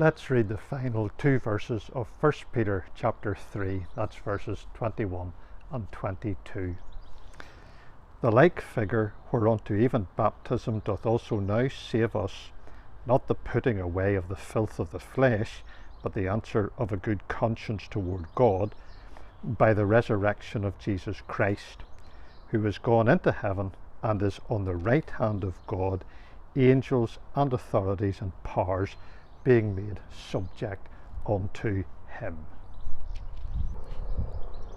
Let's read the final two verses of 1 Peter chapter 3, that's verses 21 and 22. The like figure whereunto even baptism doth also now save us, not the putting away of the filth of the flesh, but the answer of a good conscience toward God, by the resurrection of Jesus Christ, who is gone into heaven and is on the right hand of God, angels and authorities and powers being made subject unto him.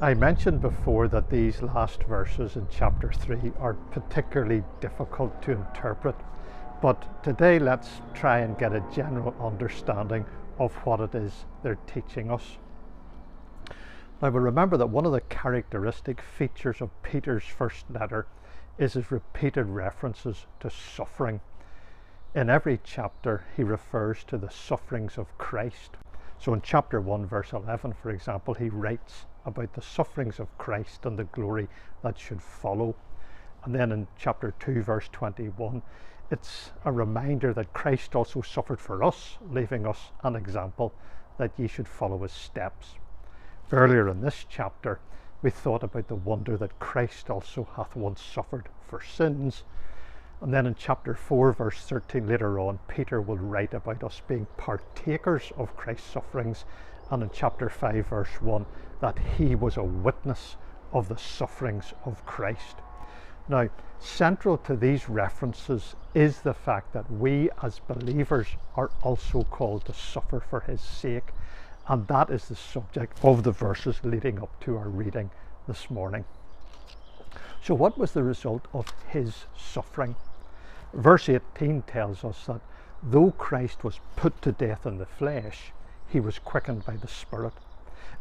I mentioned before that these last verses in chapter 3 are particularly difficult to interpret, but today let's try and get a general understanding of what it is they're teaching us. Now we remember that one of the characteristic features of Peter's first letter is his repeated references to suffering. In every chapter he refers to the sufferings of Christ. So in chapter 1 verse 11, for example, he writes about the sufferings of Christ and the glory that should follow. And then in chapter 2 verse 21, it's a reminder that Christ also suffered for us, leaving us an example that ye should follow his steps. Earlier in this chapter we thought about the wonder that Christ also hath once suffered for sins. And then in chapter 4 verse 13 later on, Peter will write about us being partakers of Christ's sufferings, and in chapter 5 verse 1 that he was a witness of the sufferings of Christ. Now, central to these references is the fact that we as believers are also called to suffer for his sake, and that is the subject of the verses leading up to our reading this morning. So what was the result of his suffering? Verse 18 tells us that though Christ was put to death in the flesh, he was quickened by the Spirit.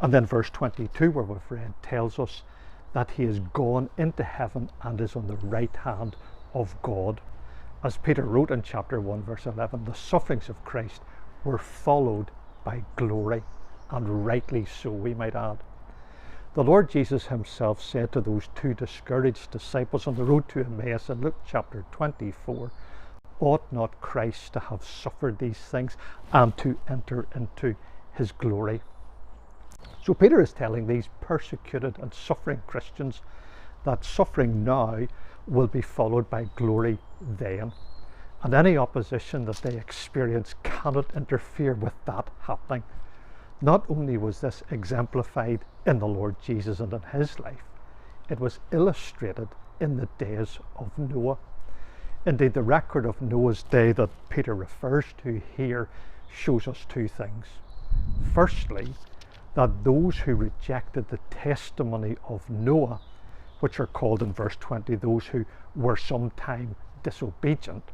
And then verse 22, where we've read, tells us that he is gone into heaven and is on the right hand of God. As Peter wrote in chapter 1 verse 11, the sufferings of Christ were followed by glory, and rightly so, we might add. The Lord Jesus himself said to those two discouraged disciples on the road to Emmaus in Luke chapter 24, ought not Christ to have suffered these things and to enter into his glory? So Peter is telling these persecuted and suffering Christians that suffering now will be followed by glory then, and any opposition that they experience cannot interfere with that happening. Not only was this exemplified in the Lord Jesus and in his life, it was illustrated in the days of Noah. Indeed, the record of Noah's day that Peter refers to here shows us two things. Firstly, that those who rejected the testimony of Noah, which are called in verse 20 those who were sometime disobedient,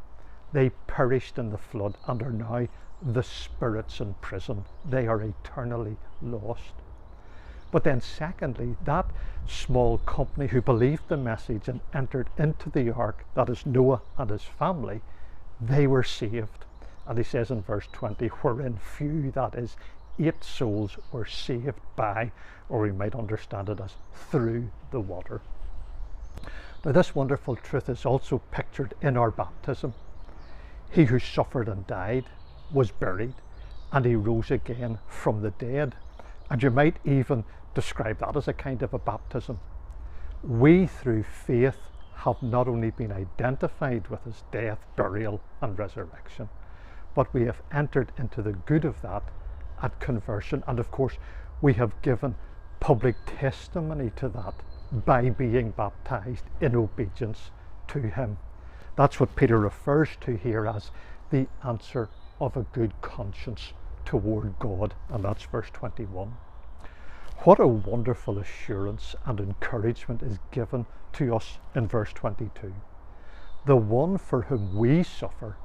they perished in the flood and are now the spirits in prison. They are eternally lost. But then secondly, that small company who believed the message and entered into the ark, that is Noah and his family, they were saved. And he says in verse 20, wherein few, that is 8 souls, were saved by, or we might understand it as through the water. Now this wonderful truth is also pictured in our baptism. He who suffered and died was buried, and he rose again from the dead. And you might even describe that as a kind of a baptism. We, through faith, have not only been identified with his death, burial, and resurrection, but we have entered into the good of that at conversion. And of course, we have given public testimony to that by being baptized in obedience to him. That's what Peter refers to here as the answer of a good conscience toward God, and that's verse 21. What a wonderful assurance and encouragement is given to us in verse 22. The one for whom we suffer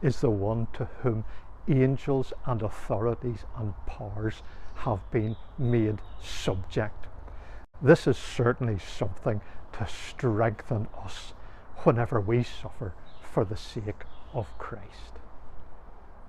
is the one to whom angels and authorities and powers have been made subject. This is certainly something to strengthen us whenever we suffer for the sake of Christ.